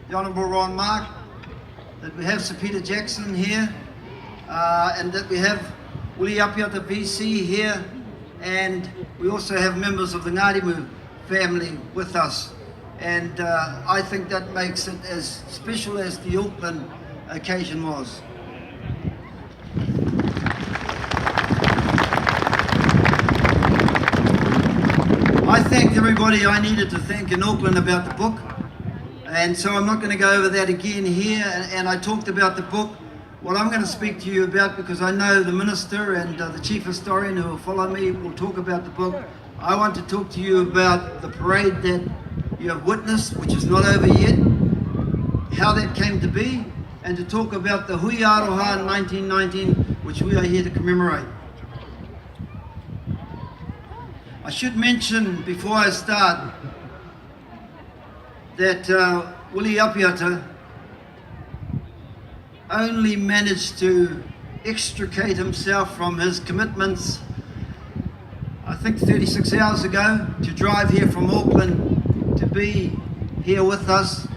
the Honourable Ron Mark, that we have Sir Peter Jackson here, and that we have Whiti VC here, and we also have members of the Ngārimu family with us. And I think that makes it as special as the Auckland occasion was. I thanked everybody I needed to thank in Auckland about the book, and so I'm not going to go over that again here. And I talked about the book. What I'm going to speak to you about, because I know the minister and the chief historian who will follow me will talk about the book, I want to talk to you about the parade that you have witnessed, which is not over yet, how that came to be, and to talk about the Hui Aroha in 1919, which we are here to commemorate. I should mention before I start that Whiti only managed to extricate himself from his commitments, I think 36 hours ago, to drive here from Auckland to be here with us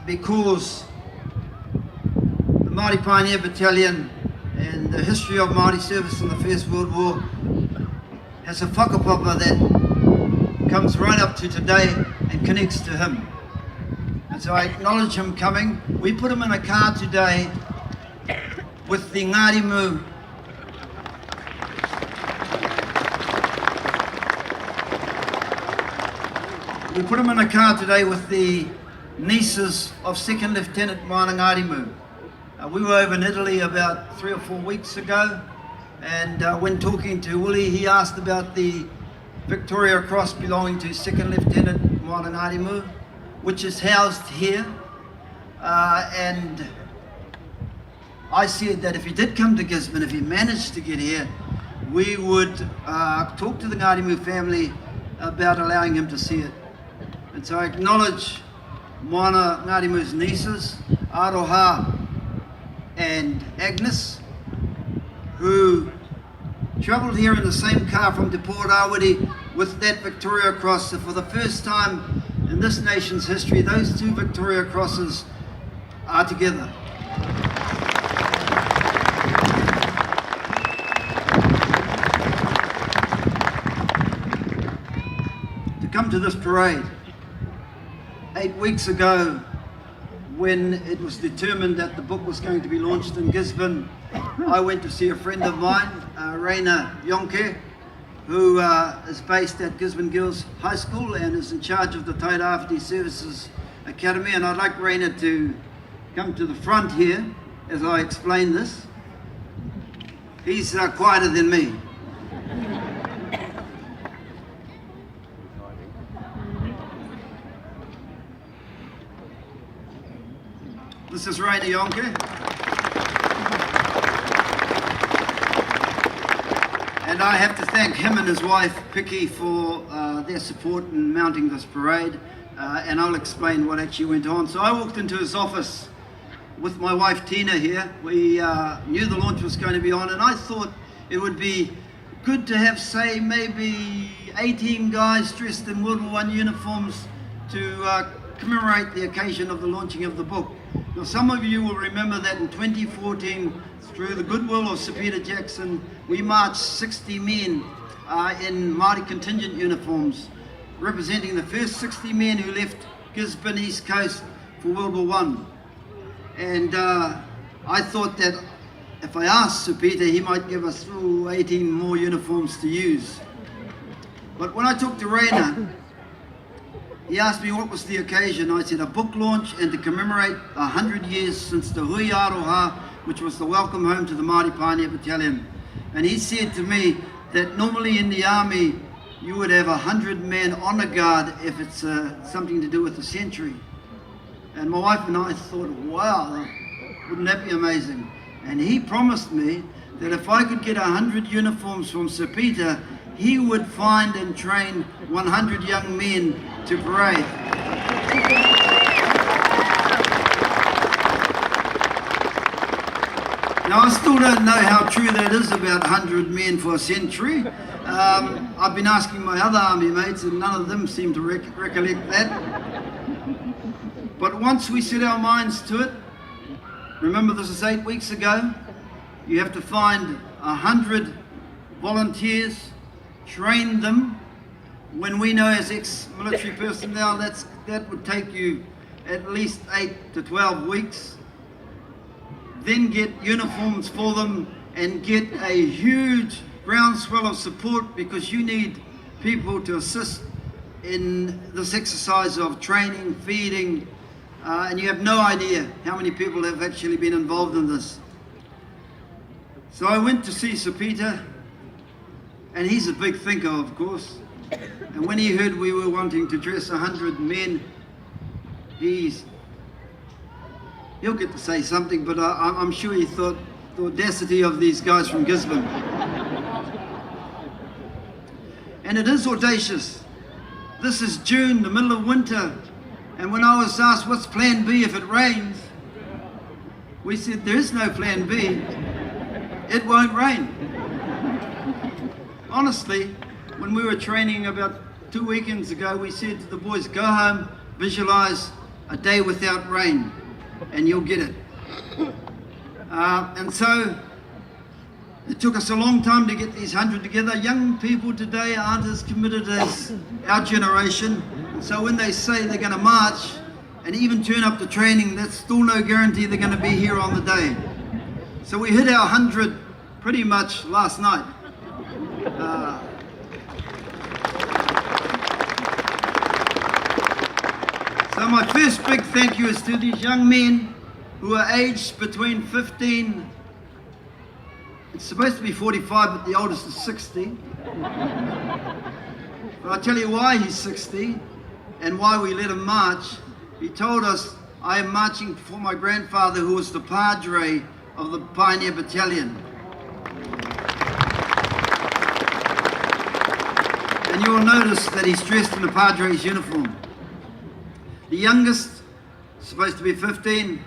because the Māori Pioneer Battalion and the history of Māori service in the First World War has a whakapapa that comes right up to today and connects to him. And so I acknowledge him coming. We put him in a car today with the Ngārimu We put him in a car today with the nieces of Second Lieutenant Rana Janka. We were over in Italy about 3 or 4 weeks ago, and when talking to Willie, he asked about the Victoria Cross belonging to Second Lieutenant Rana Janka, which is housed here. And I said that if he did come to Gisborne, if he managed to get here, we would talk to the Ngārimu family about allowing him to see it. And so I acknowledge Moana Ngārimu's nieces, Aroha and Agnes, who travelled here in the same car from Te Pōrawiri with that Victoria Cross. So for the first time in this nation's history, those two Victoria Crosses are together. To come to this parade, 8 weeks ago, when it was determined that the book was going to be launched in Gisborne, I went to see a friend of mine, Rana Janka, who is based at Gisborne Girls High School and is in charge of the Tairāwhiti Services Academy. And I'd like Rana to come to the front here as I explain this. He's quieter than me. This is Rana Janka. And I have to thank him and his wife, Whitiki, for their support in mounting this parade. And I'll explain what actually went on. So I walked into his office with my wife, Tina, here. We knew the launch was going to be on, and I thought it would be good to have, say, maybe 18 guys dressed in World War I uniforms to commemorate the occasion of the launching of the book. Now, some of you will remember that in 2014, through the goodwill of Sir Peter Jackson, we marched 60 men in Māori contingent uniforms, representing the first 60 men who left Gisborne East Coast for World War I. And I thought that if I asked Sir Peter, he might give us 18 more uniforms to use. But when I talked to Rana, he asked me what was the occasion. I said a book launch and to commemorate 100 years since the Hui Aroha, which was the welcome home to the Māori Pioneer Battalion. And he said to me that normally in the army you would have 100 men honour guard if it's something to do with the century. And my wife and I thought, wow, wouldn't that be amazing? And he promised me that if I could get 100 uniforms from Sir Peter, he would find and train 100 young men to parade. Now, I still don't know how true that is about 100 men for a century. I've been asking my other army mates and none of them seem to recollect that. But once we set our minds to it, remember this is 8 weeks ago, you have to find 100 volunteers, train them. When we know as ex-military personnel, that would take you at least 8 to 12 weeks. Then get uniforms for them and get a huge groundswell of support, because you need people to assist in this exercise of training, feeding, and you have no idea how many people have actually been involved in this. So I went to see Sir Peter, and he's a big thinker, of course. And when he heard we were wanting to dress 100 men, he'll get to say something, but I'm sure he thought the audacity of these guys from Gisborne. And it is audacious. This is June, the middle of winter, and when I was asked what's plan B if it rains, we said there is no plan B. It won't rain. Honestly, when we were training about 2 weekends ago, we said to the boys, go home, visualize a day without rain, and you'll get it. And so it took us a long time to get these 100 together. Young people today aren't as committed as our generation. And so when they say they're going to march and even turn up to training, that's still no guarantee they're going to be here on the day. So we hit our 100 pretty much last night. So my first big thank you is to these young men who are aged between 15, it's supposed to be 45, but the oldest is 60. But I'll tell you why he's 60 and why we let him march. He told us, I am marching for my grandfather, who was the Padre of the Pioneer Battalion. And you'll notice that he's dressed in a Padre's uniform. The youngest, supposed to be 15,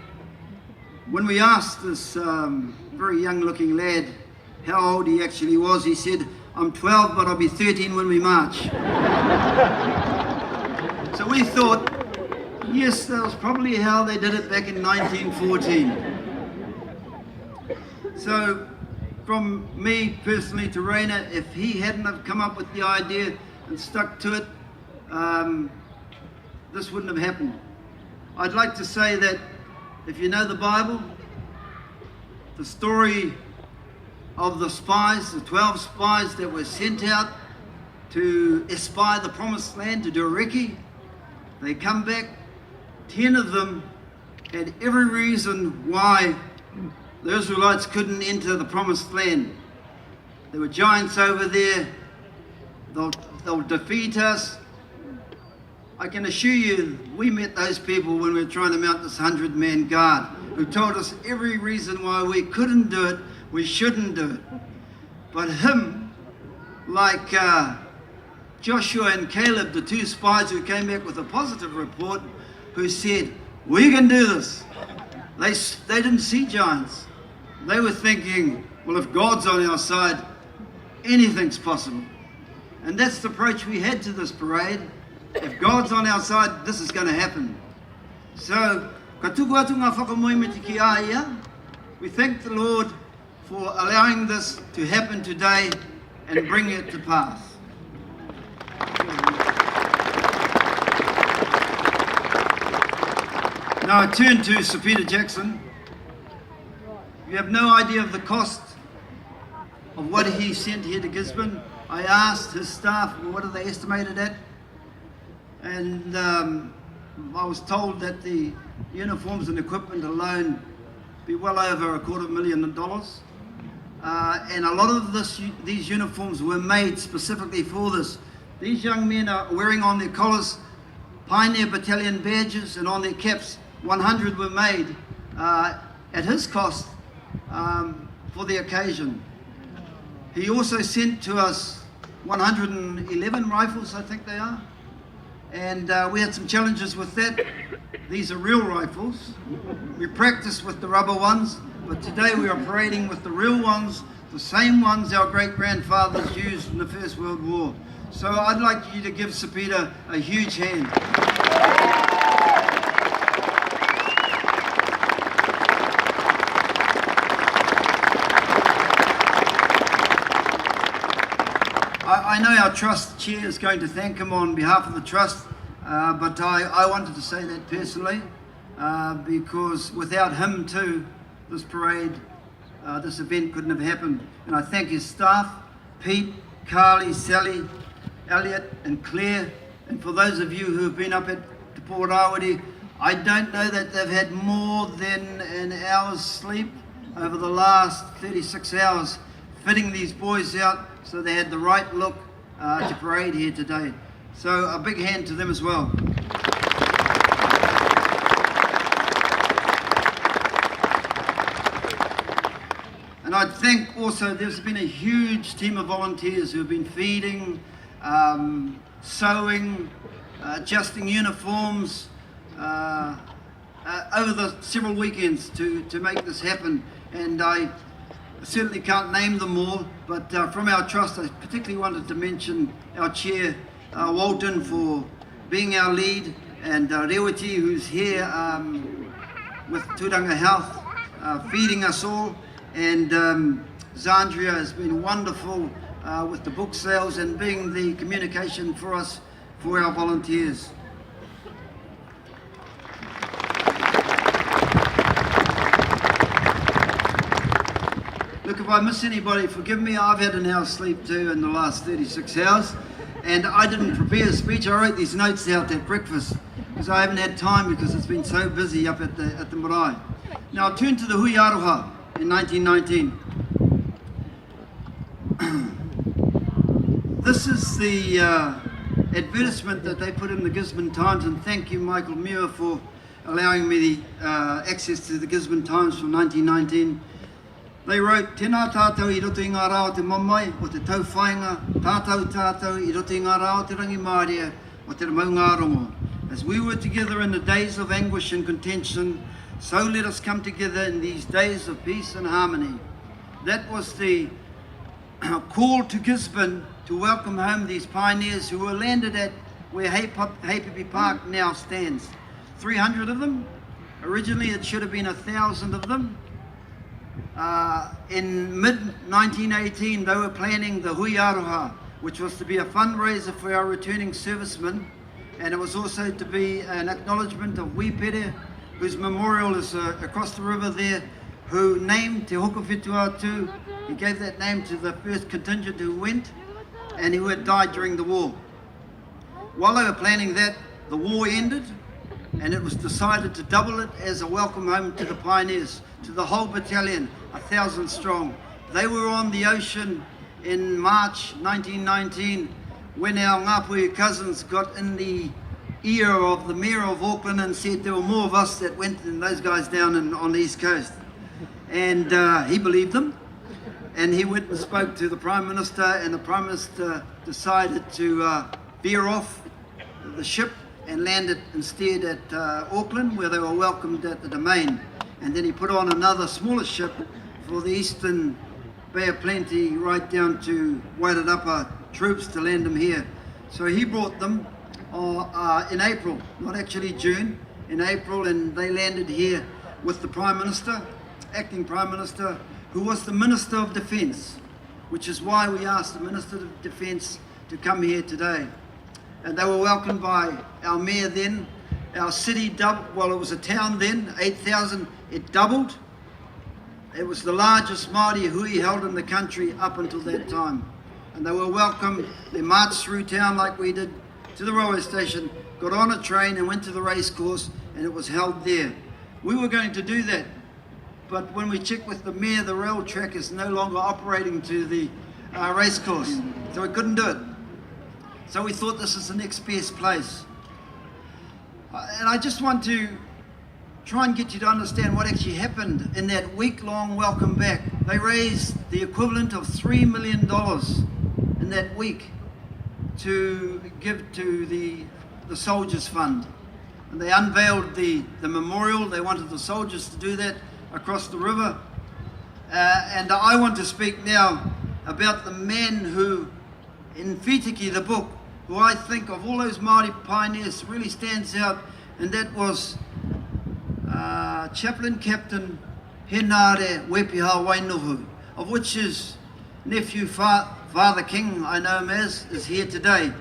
when we asked this very young looking lad how old he actually was, he said, I'm 12, but I'll be 13 when we march. So we thought, yes, that was probably how they did it back in 1914. So from me personally to Rana, if he hadn't have come up with the idea and stuck to it, this wouldn't have happened. I'd like to say that if you know the Bible, the story of the spies, the 12 spies that were sent out to espy the promised land, to do a recce, they come back, 10 of them had every reason why the Israelites couldn't enter the promised land. There were giants over there, they'll defeat us. I can assure you, we met those people when we were trying to mount this 100-man guard, who told us every reason why we couldn't do it, we shouldn't do it. But him, like Joshua and Caleb, the 2 spies who came back with a positive report, who said, we can do this. They didn't see giants. They were thinking, well, if God's on our side, anything's possible. And that's the approach we had to this parade. If God's on our side, this is going to happen. So, we thank the Lord for allowing this to happen today and bring it to pass. Now I turn to Sir Peter Jackson. You have no idea of the cost of what he sent here to Gisborne. I asked his staff, well, what do they estimate it at? And I was told that the uniforms and equipment alone be well over $250,000. And a lot of these uniforms were made specifically for this. These young men are wearing on their collars Pioneer Battalion badges, and on their caps 100 were made at his cost for the occasion. He also sent to us 111 rifles, I think they are. And we had some challenges with that. These are real rifles. We practiced with the rubber ones, but today we are parading with the real ones, the same ones our great-grandfathers used in the First World War. So I'd like you to give Sapita a huge hand. I know our Trust Chair is going to thank him on behalf of the Trust, but I wanted to say that personally, because without him too, this parade, this event couldn't have happened. And I thank his staff, Pete, Carly, Sally, Elliot and Claire, and for those of you who have been up at Te Port Awati, I don't know that they've had more than an hour's sleep over the last 36 hours fitting these boys out so they had the right look to parade here today. So a big hand to them as well. And I think also there's been a huge team of volunteers who have been feeding, sewing, adjusting uniforms over the several weekends to make this happen. And I certainly can't name them all, but from our Trust I particularly wanted to mention our Chair, Walton, for being our lead, and Whiti, who's here with Tūranga Health, feeding us all, and Zandria has been wonderful with the book sales and being the communication for us, for our volunteers. Look, if I miss anybody, forgive me. I've had an hour's sleep too in the last 36 hours, and I didn't prepare a speech. I wrote these notes out at breakfast because I haven't had time because it's been so busy up at the marae. Now I'll turn to the Hui Aroha in 1919. This is the advertisement that they put in the Gisborne Times, and thank you, Michael Muir, for allowing me the access to the Gisborne Times from 1919. They wrote, "Tēnā tātou I roto I ngā rā o te mamai, o te tauwhainga, tātou I roto I ngā rā o te rangi Māoria, o te maunga rongo. As we were together in the days of anguish and contention, so let us come together in these days of peace and harmony." That was the call to Gisborne to welcome home these pioneers who were landed at where Hapipi Park now stands. 300 of them. Originally it should have been 1,000 of them. In mid-1918 they were planning the Hui Aroha, which was to be a fundraiser for our returning servicemen, and it was also to be an acknowledgement of Whiti, whose memorial is across the river there, who named Te Hoko Whituatu. He gave that name to the first contingent who went, and who had died during the war. While they were planning that, the war ended, and it was decided to double it as a welcome home to the pioneers, to the whole battalion, 1,000 strong. They were on the ocean in March 1919 when our Ngāpuhi cousins got in the ear of the Mayor of Auckland and said there were more of us that went than those guys down on the East Coast. And he believed them, and he went and spoke to the Prime Minister, and the Prime Minister decided to veer off the ship and landed instead at Auckland, where they were welcomed at the Domain. And then he put on another smaller ship for the Eastern Bay of Plenty right down to Wairarapa troops to land them here. So he brought them in April, not actually June, in April, and they landed here with the Prime Minister, acting Prime Minister, who was the Minister of Defence, which is why we asked the Minister of Defence to come here today. And they were welcomed by our mayor then. Our city doubled, well, it was a town then, 8,000, it doubled. It was the largest Māori hui held in the country up until that time. And they were welcomed. They marched through town like we did to the railway station, got on a train and went to the race course, and it was held there. We were going to do that, but when we checked with the mayor, the rail track is no longer operating to the race course, so we couldn't do it. So we thought this is the next best place. And I just want to try and get you to understand what actually happened in that week-long welcome back. They raised the equivalent of $3 million in that week to give to the Soldiers Fund. And they unveiled the memorial. They wanted the soldiers to do that across the river. And I want to speak now about the man who, in Whitiki, the book, who I think of all those Maori pioneers really stands out, and that was Chaplain Captain Henare Wepiha Wainohu, of which his nephew, Father King, I know him as, is here today.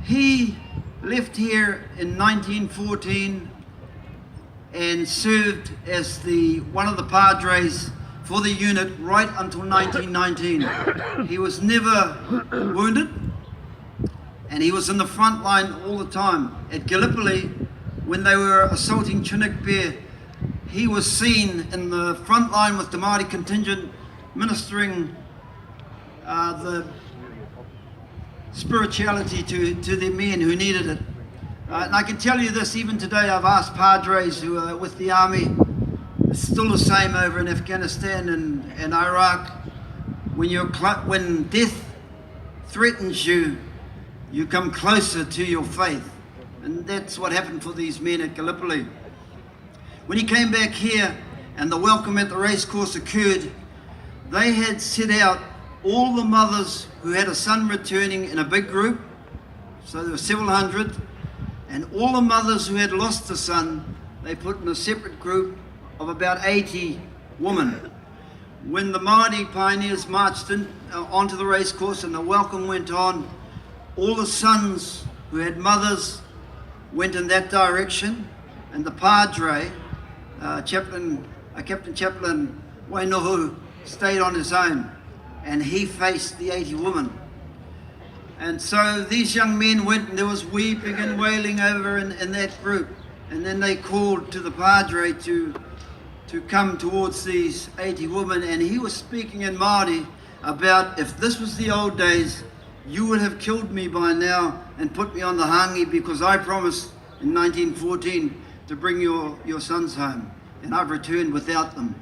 He left here in 1914 and served as one of the padres for the unit right until 1919. He was never wounded, and he was in the front line all the time. At Gallipoli, when they were assaulting Chinook Bear, he was seen in the front line with the Maori contingent ministering the spirituality to their men who needed it. And I can tell you this, even today I've asked padres who are with the army, it's still the same over in Afghanistan and Iraq. When death threatens you, you come closer to your faith. And that's what happened for these men at Gallipoli. When he came back here and the welcome at the racecourse occurred, they had set out all the mothers who had a son returning in a big group, so there were several hundred, and all the mothers who had lost a son, they put in a separate group of about 80 women. When the Maori pioneers marched onto the racecourse and the welcome went on, all the sons who had mothers went in that direction, and the padre, Captain Chaplain Wainohu, stayed on his own, and he faced the 80 women. And so these young men went, and there was weeping and wailing over in that group. And then they called to the padre to come towards these 80 women, and he was speaking in Maori about, if this was the old days, you would have killed me by now and put me on the hangi, because I promised in 1914 to bring your sons home, and I've returned without them.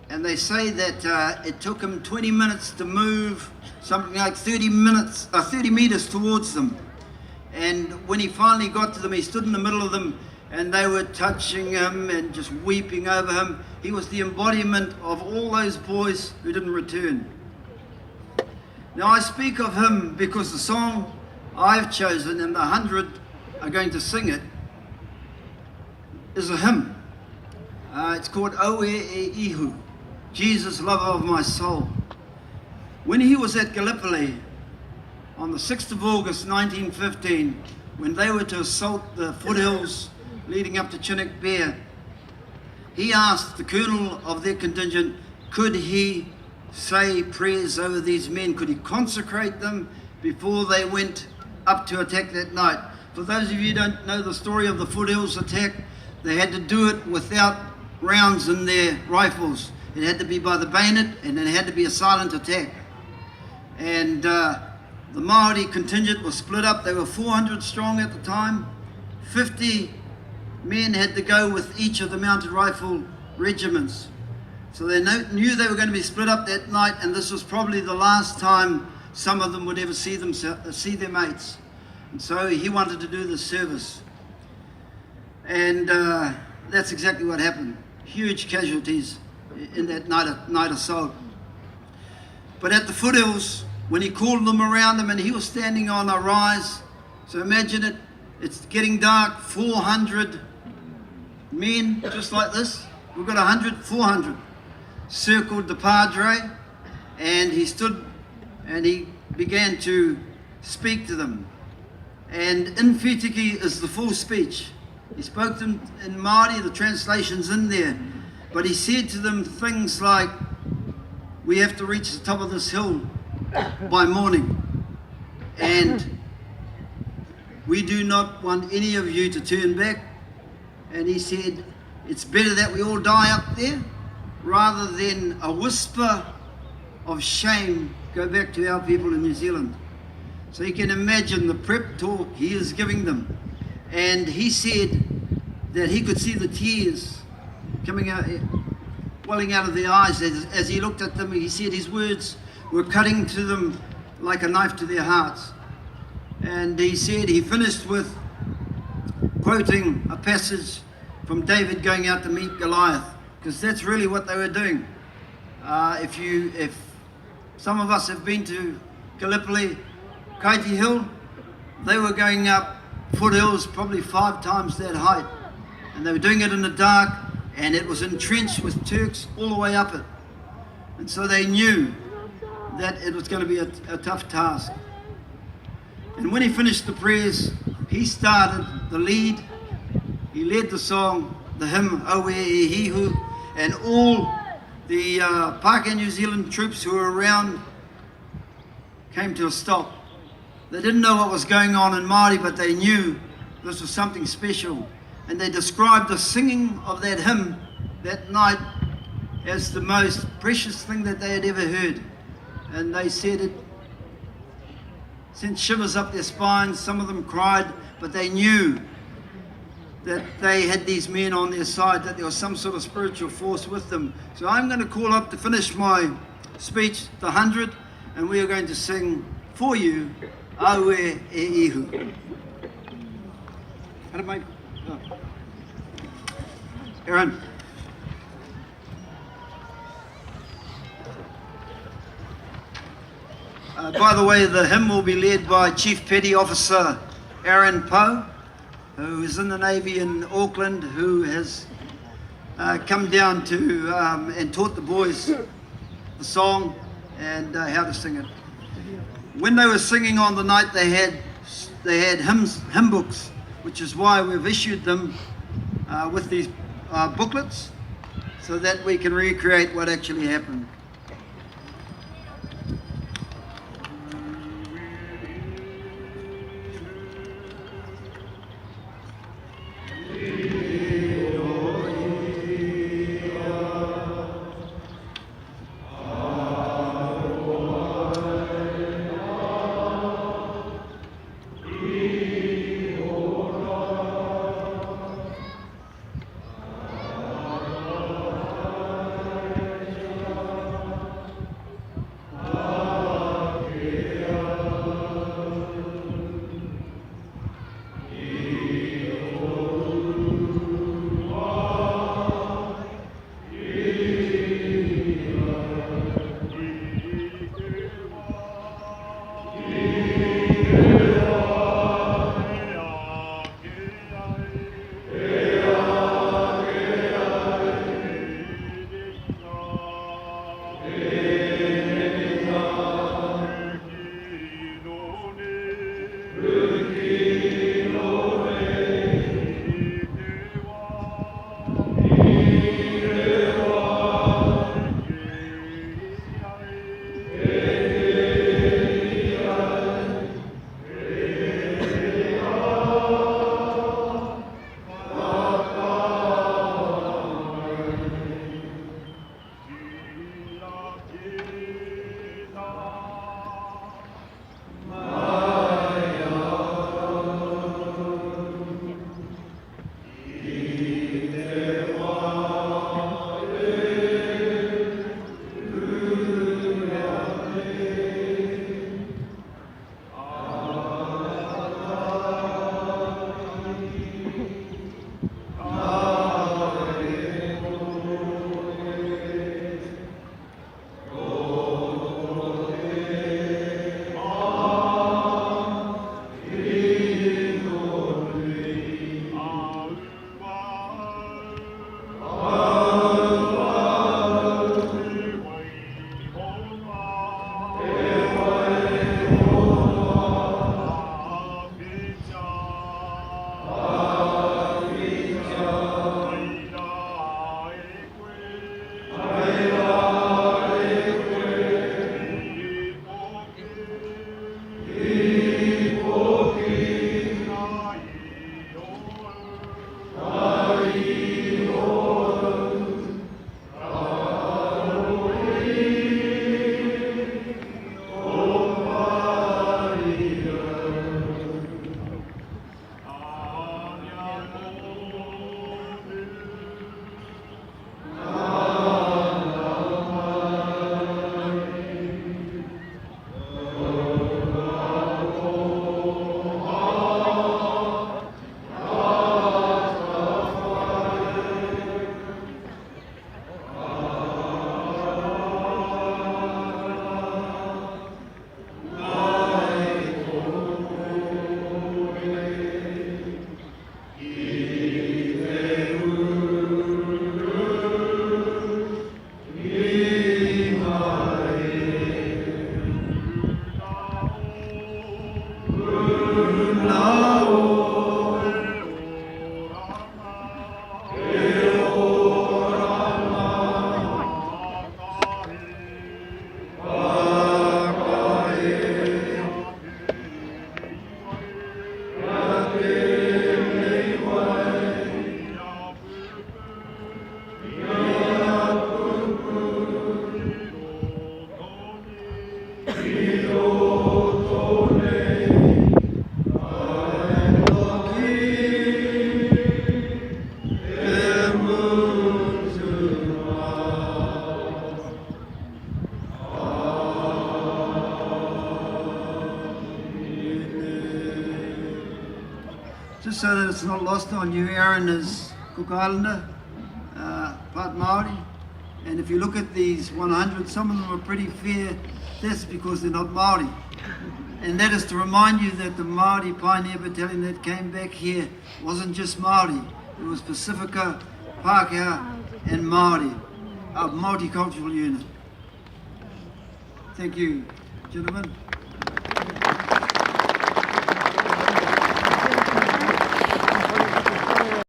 And they say that it took him 20 minutes to move, something like 30 meters towards them. And when he finally got to them, he stood in the middle of them, and they were touching him and just weeping over him. He was the embodiment of all those boys who didn't return. Now I speak of him because the song I've chosen, and the 100 are going to sing it, is a hymn. It's called Oe e Ihu, Jesus, lover of my soul. When he was at Gallipoli on the 6th of August 1915, when they were to assault the foothills leading up to Chinook Bear, he asked the colonel of their contingent, could he say prayers over these men? Could he consecrate them before they went up to attack that night? For those of you who don't know the story of the foothills attack, they had to do it without rounds in their rifles. It had to be by the bayonet, and it had to be a silent attack. And the Maori contingent was split up. They were 400 strong at the time. 50 men had to go with each of the mounted rifle regiments. So they knew they were going to be split up that night, and this was probably the last time some of them would ever see their mates. And so he wanted to do this service. And that's exactly what happened. Huge casualties in that night assault. But at the foothills, when he called them around him, and he was standing on a rise, so imagine it, it's getting dark, 400 men, just like this. We've got 400, circled the padre, and he stood and he began to speak to them. And in Whitiki is the full speech. He spoke to them in Maori, the translation's in there, but he said to them things like, we have to reach the top of this hill by morning, and we do not want any of you to turn back. And he said, it's better that we all die up there rather than a whisper of shame go back to our people in New Zealand. So you can imagine the prep talk he is giving them. And he said that he could see the tears coming out, welling out of their eyes as he looked at them. He said his words were cutting to them like a knife to their hearts. And he said, he finished with quoting a passage from David going out to meet Goliath, because that's really what they were doing. If some of us have been to Gallipoli, Kaiti Hill, they were going up foothills probably 5 times that height. And they were doing it in the dark, and it was entrenched with Turks all the way up it. And so they knew that it was going to be a tough task. And when he finished the prayers, he started the lead. He led the song, the hymn, Aue e Hihu, and all the Pākehā New Zealand troops who were around came to a stop. They didn't know what was going on in Maori, but they knew this was something special. And they described the singing of that hymn that night as the most precious thing that they had ever heard. And they said it sent shivers up their spines. Some of them cried, but they knew that they had these men on their side, that there was some sort of spiritual force with them. So I'm going to call up to finish my speech, the 100, and we are going to sing for you, Aue e Ihu. How did my... Oh. Aaron. By the way, the hymn will be led by Chief Petty Officer Aaron Poe, who is in the Navy in Auckland, who has come down to and taught the boys the song and how to sing it. When they were singing on the night, they had hymn books, which is why we've issued them with these booklets, so that we can recreate what actually happened. Just so that it's not lost on you, Aaron is Cook Islander, part Maori. And if you look at these 100, some of them are pretty fair deaths because they're not Maori. And that is to remind you that the Maori Pioneer Battalion that came back here wasn't just Maori. It was Pacifica, Pākehā and Maori, a multicultural unit. Thank you, gentlemen.